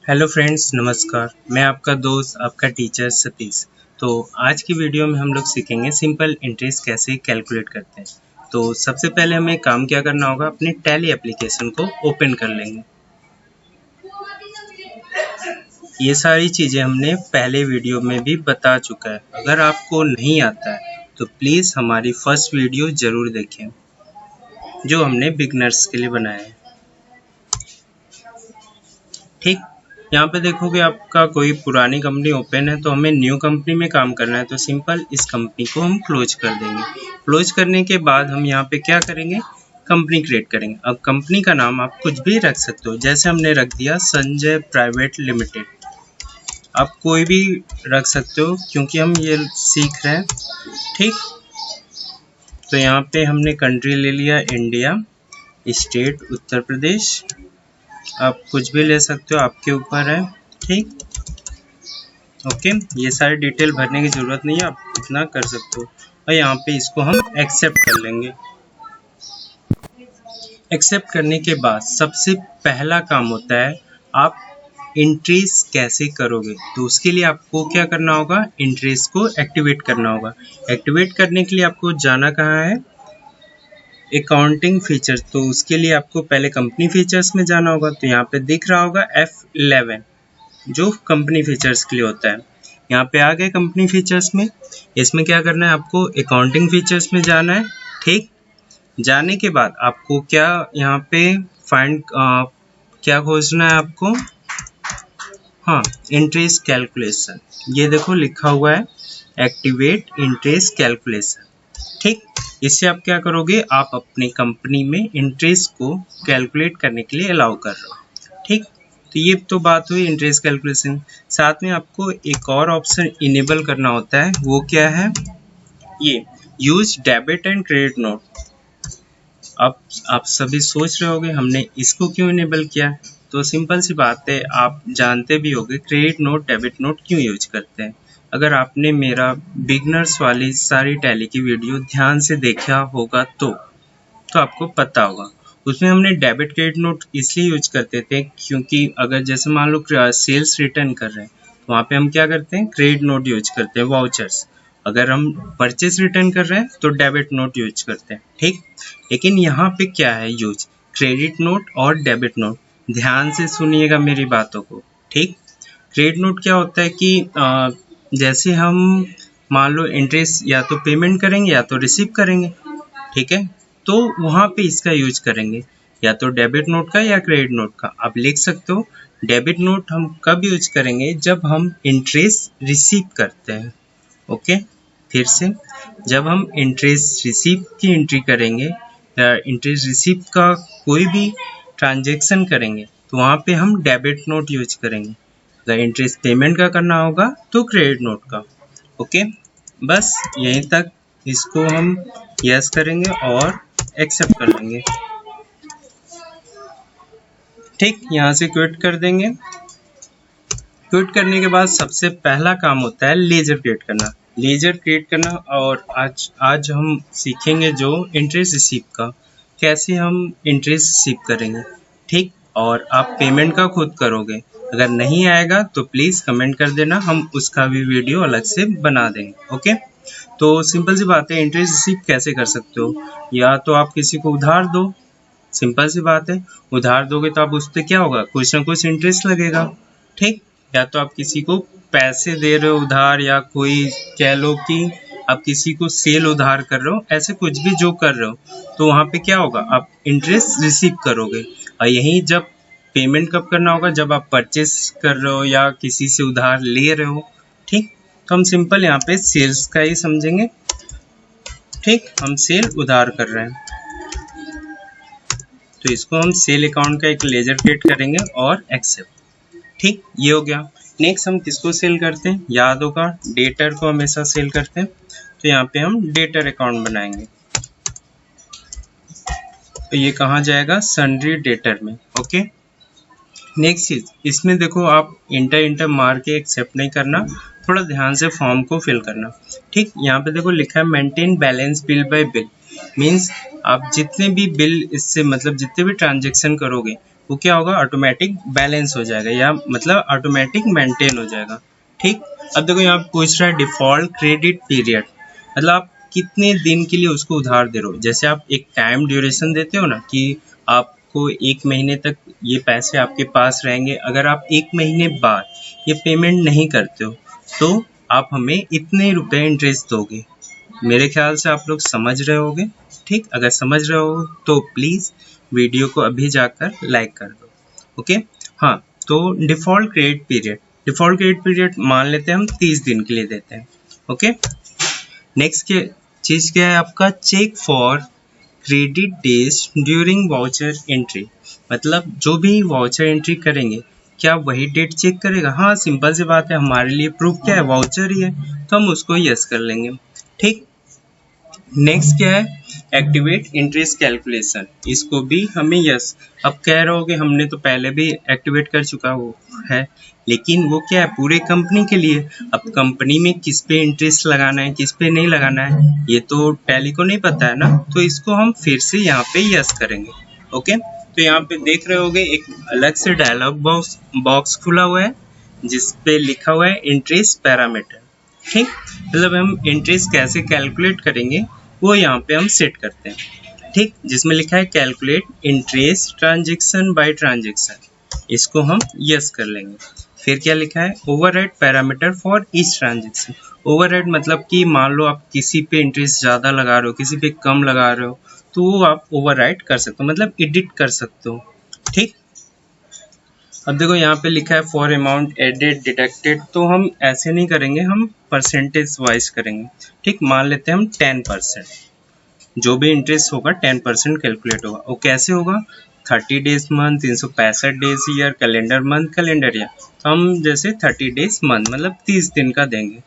Hello friends, नमस्कार। मैं आपका दोस्त, आपका टीचर सतीश। तो आज की वीडियो में हम लोग सीखेंगे सिंपल इंटरेस्ट कैसे कैलकुलेट करते हैं। तो सबसे पहले हमें काम क्या करना होगा, अपने टैली एप्लीकेशन को ओपन कर लेंगे। ये सारी चीज़ें हमने पहले वीडियो में भी बता चुका है। अगर आपको नहीं आता है तो प्लीज़ हमारी फर्स्ट वीडियो ज़रूर देखें जो हमने बिगनर्स के लिए बनाया है। ठीक, यहाँ पे देखोगे आपका कोई पुरानी कंपनी ओपन है तो हमें न्यू कंपनी में काम करना है, तो सिंपल इस कंपनी को हम क्लोज कर देंगे। क्लोज करने के बाद हम यहाँ पे क्या करेंगे, कंपनी क्रिएट करेंगे। अब कंपनी का नाम आप कुछ भी रख सकते हो, जैसे हमने रख दिया संजय प्राइवेट लिमिटेड। आप कोई भी रख सकते हो क्योंकि हम ये सीख रहे हैं। ठीक, तो यहाँ पे हमने कंट्री ले लिया इंडिया, स्टेट उत्तर प्रदेश। आप कुछ भी ले सकते हो, आपके ऊपर है। ठीक, ओके, ये सारी डिटेल भरने की ज़रूरत नहीं है, आप इतना कर सकते हो। और यहाँ पे इसको हम एक्सेप्ट कर लेंगे। एक्सेप्ट करने के बाद सबसे पहला काम होता है, आप इंट्रीज कैसे करोगे। तो उसके लिए आपको क्या करना होगा, इंट्रीज को एक्टिवेट करना होगा। एक्टिवेट करने के लिए आपको जाना कहाँ है, अकाउंटिंग फीचर्स। तो उसके लिए आपको पहले कंपनी फीचर्स में जाना होगा। तो यहाँ पे दिख रहा होगा F11 जो कंपनी फीचर्स के लिए होता है। यहाँ पे आ गए कंपनी फीचर्स में। इसमें क्या करना है, आपको अकाउंटिंग फीचर्स में जाना है। ठीक, जाने के बाद आपको क्या यहाँ पे फाइंड क्या खोजना है आपको, हाँ, इंटरेस्ट कैलकुलेशन। ये देखो लिखा हुआ है एक्टिवेट इंटरेस्ट कैलकुलेशन। ठीक, इससे आप क्या करोगे, आप अपनी कंपनी में इंटरेस्ट को कैलकुलेट करने के लिए अलाउ कर रहे हो। ठीक, तो ये तो बात हुई इंटरेस्ट कैलकुलेशन। साथ में आपको एक और ऑप्शन इनेबल करना होता है, वो क्या है, ये use debit and credit note. अब आप सभी सोच रहे होंगे हमने इसको क्यों इनेबल किया। तो सिंपल सी बात है, आप जानते भी होंगे क्रेडिट नोट डेबिट नोट क्यों यूज करते हैं। अगर आपने मेरा बिगनर्स वाली सारी टैली की वीडियो ध्यान से देखा होगा तो आपको पता होगा। उसमें हमने डेबिट क्रेडिट नोट इसलिए यूज करते थे क्योंकि अगर जैसे मान लो सेल्स रिटर्न कर रहे हैं तो वहाँ पे हम क्या करते हैं, क्रेडिट नोट यूज करते हैं, वाउचर्स। अगर हम परचेस रिटर्न कर रहे हैं तो डेबिट नोट यूज करते हैं। ठीक, लेकिन यहाँ पे क्या है यूज, क्रेडिट नोट और डेबिट नोट। ध्यान से सुनिएगा मेरी बातों को। ठीक, क्रेडिट नोट क्या होता है कि जैसे हम मान लो इंटरेस्ट या तो पेमेंट करेंगे या तो रिसीव करेंगे। ठीक है, तो वहाँ पे इसका यूज करेंगे, या तो डेबिट नोट का या क्रेडिट नोट का। आप लिख सकते हो डेबिट नोट हम कब यूज करेंगे, जब हम इंटरेस्ट रिसीव करते हैं। ओके, फिर से, जब हम इंटरेस्ट रिसीव की एंट्री करेंगे या इंटरेस्ट रिसीव का कोई भी ट्रांजेक्शन करेंगे तो वहाँ पे हम डेबिट नोट यूज करेंगे। अगर इंटरेस्ट पेमेंट का करना होगा तो क्रेडिट नोट का। ओके, बस यहीं तक। इसको हम यस करेंगे और एक्सेप्ट कर लेंगे। ठीक, यहाँ से क्विट कर देंगे। क्विट करने के बाद सबसे पहला काम होता है लेजर क्रिएट करना। लेजर क्रिएट करना, और आज हम सीखेंगे जो इंटरेस्ट रिसीव का, कैसे हम इंटरेस्ट रिसीव करेंगे। ठीक, और आप पेमेंट का खुद करोगे। अगर नहीं आएगा तो प्लीज़ कमेंट कर देना, हम उसका भी वीडियो अलग से बना देंगे। ओके, तो सिंपल सी बात है, इंटरेस्ट रिसीव कैसे कर सकते हो, या तो आप किसी को उधार दो। सिंपल सी बात है, उधार दोगे तो आप उस पर क्या होगा, कुछ ना कुछ इंटरेस्ट लगेगा। ठीक, या तो आप किसी को पैसे दे रहे हो उधार, या कोई कह लो कि आप किसी को सेल उधार कर रहे हो, ऐसे कुछ भी जो कर रहे हो तो वहाँ पे क्या होगा, आप इंटरेस्ट रिसीव करोगे। और यही जब पेमेंट कब करना होगा, जब आप परचेस कर रहे हो या किसी से उधार ले रहे हो। ठीक, तो हम सिंपल यहाँ पे सेल्स का ही समझेंगे। ठीक, हम सेल उधार कर रहे हैं तो इसको हम सेल अकाउंट का एक लेजर क्रिएट करेंगे और एक्सेप्ट। ठीक, ये हो गया। नेक्स्ट हम किसको सेल करते हैं, याद होगा डेटर को हमेशा सेल करते हैं, तो यहाँ पे हम डेटर अकाउंट बनाएंगे। तो ये कहाँ जाएगा, सन्ड्री डेटर में। ओके, नेक्स्ट चीज, इसमें देखो आप इंटर मार के एक्सेप्ट नहीं करना, थोड़ा ध्यान से फॉर्म को फिल करना। ठीक, यहाँ पे देखो लिखा है maintain balance bill bye bill. Means आप जितने भी बिल इससे मतलब जितने भी ट्रांजेक्शन करोगे वो क्या होगा, ऑटोमेटिक बैलेंस हो जाएगा, या मतलब ऑटोमेटिक मेंटेन हो जाएगा। ठीक, अब देखो यहाँ पूछ रहा है डिफॉल्ट क्रेडिट पीरियड, मतलब आप कितने दिन के लिए उसको उधार दे रहे हो। जैसे आप एक टाइम ड्यूरेशन देते हो ना कि आपको 1 महीने तक ये पैसे आपके पास रहेंगे, अगर आप 1 महीने बाद ये पेमेंट नहीं करते हो तो आप हमें इतने रुपए इंटरेस्ट दोगे। मेरे ख्याल से आप लोग समझ रहे होगे। ठीक, अगर समझ रहे हो तो प्लीज़ वीडियो को अभी जाकर लाइक कर दो। ओके, हाँ, तो डिफ़ॉल्ट क्रेडिट पीरियड मान लेते हैं हम 30 दिन के लिए देते हैं। ओके, नेक्स्ट के चीज़ क्या है आपका, check for credit days during voucher entry, मतलब जो भी वाउचर एंट्री करेंगे क्या वही डेट चेक करेगा। हाँ, सिंपल सी बात है, हमारे लिए प्रूफ क्या है, वाउचर ही है, तो हम उसको यस कर लेंगे। ठीक, नेक्स्ट क्या है, एक्टिवेट इंटरेस्ट कैलकुलेशन, इसको भी हमें यस। अब कह रहे हो कि हमने तो पहले भी एक्टिवेट कर चुका हो है, लेकिन वो क्या है, पूरे कंपनी के लिए। अब कंपनी में किस पे इंटरेस्ट लगाना है किस पे नहीं लगाना है ये तो टैली को नहीं पता है ना, तो इसको हम फिर से यहाँ पे यस करेंगे। ओके, तो यहाँ पे देख रहे होगे एक अलग से डायलॉग बॉक्स खुला हुआ है जिस पे लिखा हुआ है इंटरेस्ट पैरामीटर। ठीक, मतलब हम इंटरेस्ट कैसे कैलकुलेट करेंगे वो यहाँ पे हम सेट करते हैं। ठीक, जिसमें लिखा है calculate interest transaction by transaction, इसको हम यस कर लेंगे। फिर क्या लिखा है, override parameter for each transaction. Override मतलब कि मान लो आप किसी पे इंटरेस्ट ज़्यादा लगा रहे हो किसी पे कम लगा रहे हो तो वो आप ओवरराइड कर सकते हो, मतलब एडिट कर सकते हो। ठीक, अब देखो यहाँ पे लिखा है फॉर अमाउंट एडेड डिडक्टेड, तो हम ऐसे नहीं करेंगे, हम परसेंटेज वाइज करेंगे। ठीक, मान लेते हैं हम 10%, जो भी इंटरेस्ट होगा 10% कैलकुलेट होगा। वो कैसे होगा, 30 days month, 365 days year, calendar month, calendar year, तो हम जैसे 30 डेज मंथ मतलब 30 दिन का देंगे।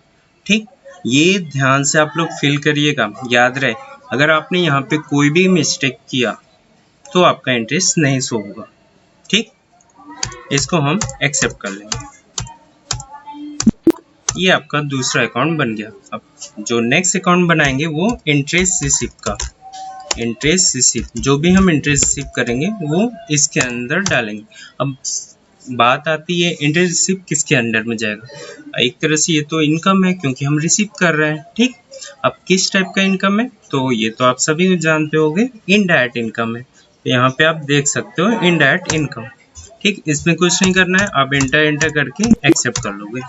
ठीक, ये ध्यान से आप लोग फिल करिएगा, याद रहे अगर आपने यहाँ पे कोई भी मिस्टेक किया तो आपका इंटरेस्ट नहीं शो होगा। ठीक, इसको हम एक्सेप्ट कर लेंगे। ये आपका दूसरा अकाउंट बन गया। अब जो नेक्स्ट अकाउंट बनाएंगे वो इंटरेस्ट रिसीव का, इंटरेस्ट रिसीव, जो भी हम इंटरेस्ट रिसीव करेंगे वो इसके अंदर डालेंगे। अब बात आती है इंटरेस्ट रिसीव किसके अंडर में जाएगा, एक तरह से ये तो इनकम है क्योंकि हम रिसीव कर रहे हैं। ठीक, अब किस टाइप का इनकम है तो ये तो आप सभी जानते होंगे, इनडायरेक्ट इनकम है। तो यहाँ पे आप देख सकते हो इनडायरेक्ट इनकम। ठीक, इसमें कुछ नहीं करना है, आप एंटर करके एक्सेप्ट कर लोगे।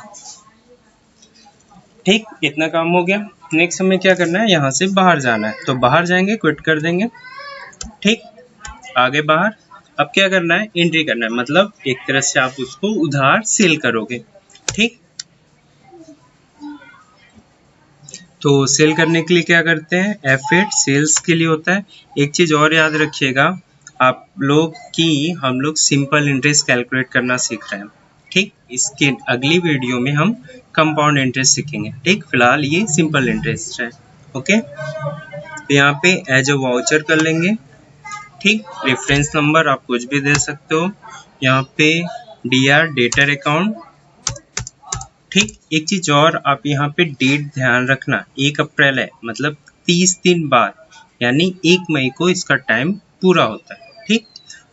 ठीक, इतना काम हो गया। नेक्स्ट हमें क्या करना है, यहाँ से बाहर जाना है, तो बाहर जाएंगे, क्विट कर देंगे। ठीक, आगे बाहर, अब क्या करना है, एंट्री करना है, मतलब एक तरह से आप उसको उधार सेल करोगे। ठीक, तो सेल करने के लिए क्या करते हैं, F8 सेल्स के लिए होता है। एक चीज और याद रखिएगा आप लोग कि हम लोग सिंपल इंटरेस्ट कैलकुलेट करना सीख रहे हैं। ठीक, इसके अगली वीडियो में हम कंपाउंड इंटरेस्ट सीखेंगे। ठीक, फिलहाल ये सिंपल इंटरेस्ट है। ओके, तो यहाँ पे एज अ वाउचर कर लेंगे। ठीक, रेफरेंस नंबर आप कुछ भी दे सकते हो, यहाँ पे DR डेटर अकाउंट। ठीक, एक चीज और आप यहाँ पे डेट ध्यान रखना, 1 अप्रैल है मतलब 30 दिन बाद, यानी 1 मई को इसका टाइम पूरा होता है। ठीक,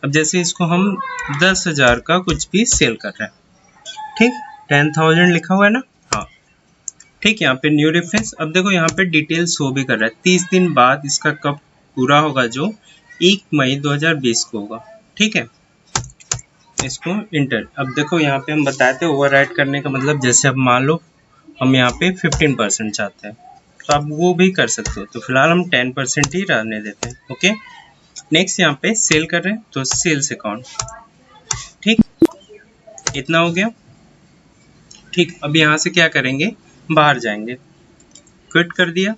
अब जैसे इसको हम 10,000 का कुछ भी सेल कर रहे हैं। ठीक, 10,000 लिखा हुआ है ना, हाँ। ठीक, यहाँ पे न्यू रेफरेंस, अब देखो यहाँ पे डिटेल शो भी कर रहा है, 30 दिन बाद इसका कब पूरा होगा, जो 1 मई 2020 को होगा। ठीक है, इसको इंटर, अब देखो यहाँ पे हम बताए थे ओवरराइड करने का मतलब, जैसे अब मान लो हम यहाँ पे 15% चाहते हैं तो आप वो भी कर सकते हो, तो फिलहाल हम 10% ही रहने देते हैं। ओके, नेक्स्ट यहाँ पे सेल कर रहे हैं तो सेल्स अकाउंट। ठीक, इतना हो गया। ठीक, अब यहाँ से क्या करेंगे, बाहर जाएंगे, क्विट कर दिया।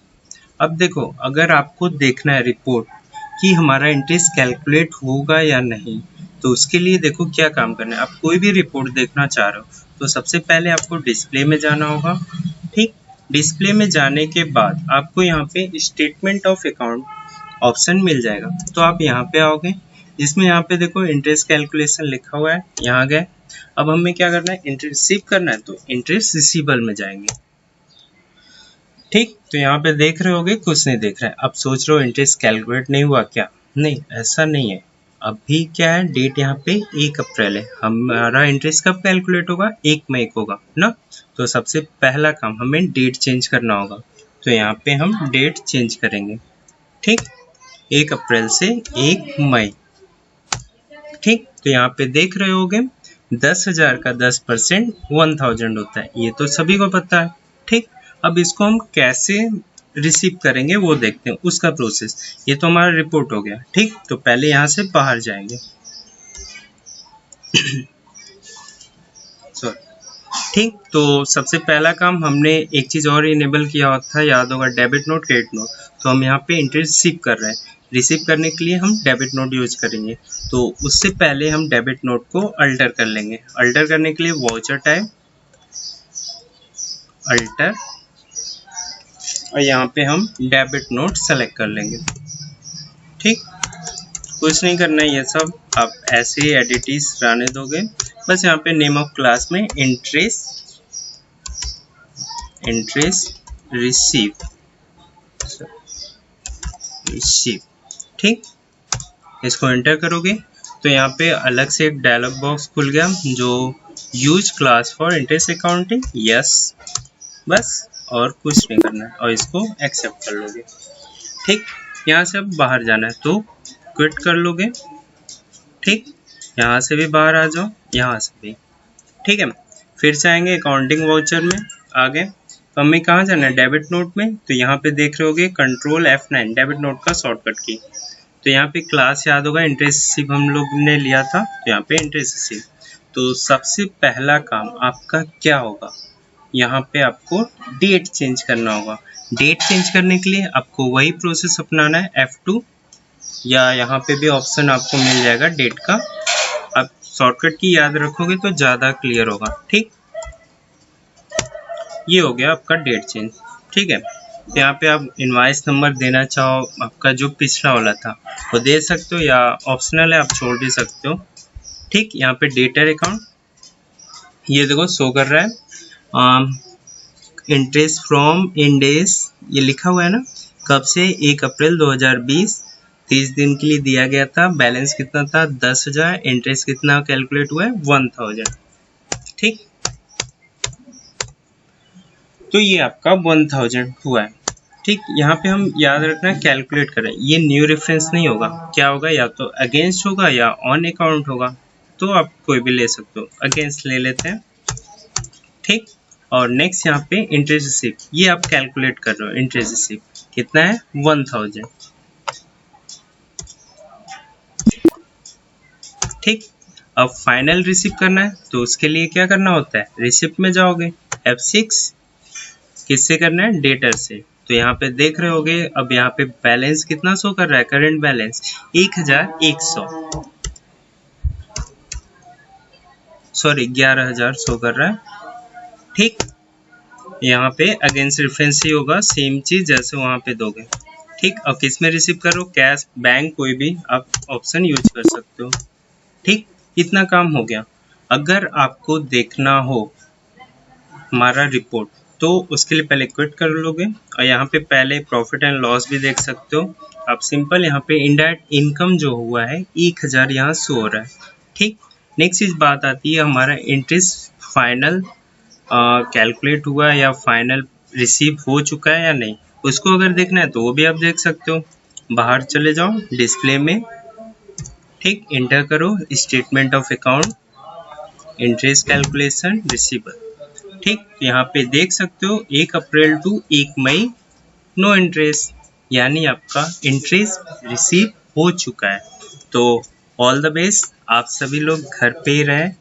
अब देखो अगर आपको देखना है रिपोर्ट कि हमारा इंटरेस्ट कैलकुलेट होगा या नहीं, तो उसके लिए देखो क्या काम करना है। आप कोई भी रिपोर्ट देखना चाह रहे हो तो सबसे पहले आपको डिस्प्ले में जाना होगा। ठीक, डिस्प्ले में जाने के बाद आपको यहाँ पे स्टेटमेंट ऑफ अकाउंट ऑप्शन मिल जाएगा, तो आप यहाँ पे आओगे, जिसमें यहाँ पे देखो इंटरेस्ट कैलकुलेशन लिखा हुआ है, यहाँ गए। अब हमें क्या करना है, इंटरेस्ट रिसीव करना है, तो इंटरेस्ट रिसीवेबल में जाएंगे। ठीक, तो यहाँ पे देख रहे होगे कुछ नहीं देख रहा है। अब सोच रहे हो इंटरेस्ट कैलकुलेट नहीं हुआ क्या, नहीं ऐसा नहीं है। अभी क्या है, डेट यहाँ पे 1 अप्रैल है, हमारा इंटरेस्ट कब कैलकुलेट होगा, 1 मई को होगा ना। तो सबसे पहला काम हमें डेट चेंज करना होगा, तो यहाँ पे हम डेट चेंज करेंगे। ठीक, 1 अप्रैल से 1 मई। ठीक, तो यहाँ पे देख रहे होगे 10,000 का 10% 1000 होता है, ये तो सभी को पता है। ठीक, अब इसको हम कैसे रिसीव करेंगे वो देखते हैं, उसका प्रोसेस। ये तो हमारा रिपोर्ट हो गया। ठीक, तो पहले यहाँ से बाहर जाएंगे। सॉरी। ठीक, तो सबसे पहला काम हमने एक चीज़ और इनेबल किया था, याद होगा, डेबिट नोट क्रेडिट नोट। तो हम यहाँ पे इंटरेस्ट रिसीव कर रहे हैं, रिसीव करने के लिए हम डेबिट नोट यूज करेंगे। तो उससे पहले हम डेबिट नोट को अल्टर कर लेंगे। अल्टर करने के लिए वाउचर टाइप अल्टर, और यहाँ पे हम डेबिट नोट सेलेक्ट कर लेंगे। ठीक, कुछ नहीं करना है, ये सब आप ऐसे ही एडिटिस रहने दोगे। बस यहाँ पे नेम ऑफ क्लास में इंटरेस्ट रिसीव। ठीक, इसको एंटर करोगे तो यहाँ पे अलग से एक डायलॉग बॉक्स खुल गया, जो use class for interest accounting, yes, बस और कुछ नहीं करना है, और इसको एक्सेप्ट कर लोगे। ठीक, यहाँ से अब बाहर जाना है तो क्विट कर लोगे। ठीक, यहाँ से भी बाहर आ जाओ, यहाँ से भी। ठीक है, फिर से आएंगे अकाउंटिंग वाउचर में आगे। तो हमें कहाँ जाना है, डेबिट नोट में। तो यहाँ पे देख रहे होगे कंट्रोल F9 डेबिट नोट का शॉर्टकट की। तो यहाँ पे क्लास याद होगा, इंटरेस्ट रिसीव हम लोग ने लिया था, तो यहाँ पे इंटरेस्ट रिसीव। तो सबसे पहला काम आपका क्या होगा, यहाँ पे आपको डेट चेंज करना होगा। डेट चेंज करने के लिए आपको वही प्रोसेस अपनाना है, F2, या यहाँ पे भी ऑप्शन आपको मिल जाएगा डेट का। आप शॉर्टकट की याद रखोगे तो ज़्यादा क्लियर होगा। ठीक, ये हो गया आपका डेट चेंज। ठीक है, यहाँ पे आप इनवाइस नंबर देना चाहो, आपका जो पिछला वाला था वो दे सकते हो, या ऑप्शनल है, आप छोड़ भी सकते हो। ठीक, यहाँ पे डेटर अकाउंट, ये देखो शो कर रहा है इंटरेस्ट फ्रॉम इन डेज, ये लिखा हुआ है ना, कब से, 1 अप्रैल 2020, 30 दिन के लिए दिया गया था। बैलेंस कितना था, 10,000। इंटरेस्ट कितना कैलकुलेट हुआ है, 1000। ठीक, तो ये आपका 1000 हुआ है। ठीक, यहाँ पे हम याद रखना कैलकुलेट करें, ये न्यू रेफरेंस नहीं होगा। क्या होगा, या तो अगेंस्ट होगा या ऑन अकाउंट होगा। तो आप कोई भी ले सकते हो, अगेंस्ट ले लेते हैं। ठीक, और नेक्स्ट यहाँ पे इंटरेस्ट रिसीव, ये आप कैलकुलेट कर रहे हो। इंटरेस्ट रिसीव कितना है, 1000। ठीक, अब फाइनल रिसीव करना है, तो उसके लिए क्या करना होता है, रिसिप्ट में जाओगे, F6, किससे करना है, डेटर से। तो यहाँ पे देख रहे होगे, अब यहाँ पे बैलेंस कितना शो कर रहा है, करंट बैलेंस 1100, सॉरी 11000 शो कर रहा है। ठीक, यहाँ पे अगेंस्ट रेफरेंस ही होगा, सेम चीज जैसे वहां पे दोगे। ठीक, और किस में रिसीव करो, कैश, बैंक, कोई भी आप ऑप्शन यूज कर सकते हो। ठीक, इतना काम हो गया। अगर आपको देखना हो हमारा रिपोर्ट, तो उसके लिए पहले क्विट कर लोगे, और यहाँ पे पहले प्रॉफिट एंड लॉस भी देख सकते हो आप। सिंपल यहाँ पे इनडायरेक्ट इनकम जो हुआ है 1000 यहाँ शो हो रहा है। ठीक, नेक्स्ट चीज बात आती है हमारा इंटरेस्ट फाइनल कैलकुलेट हुआ है या फाइनल रिसीव हो चुका है या नहीं, उसको अगर देखना है तो वो भी आप देख सकते हो। बाहर चले जाओ डिस्प्ले में। ठीक, इंटर करो statement of account, interest calculation, receivable. ठीक, यहाँ पे देख सकते हो 1 अप्रैल टू 1 मई नो इंटरेस्ट, यानी आपका इंटरेस्ट रिसीव हो चुका है। तो ऑल द बेस्ट, आप सभी लोग घर पे ही रहें,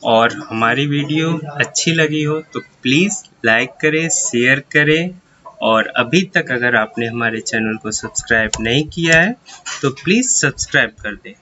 और हमारी वीडियो अच्छी लगी हो तो प्लीज़ लाइक करें, शेयर करें, और अभी तक अगर आपने हमारे चैनल को सब्सक्राइब नहीं किया है तो प्लीज़ सब्सक्राइब कर दें।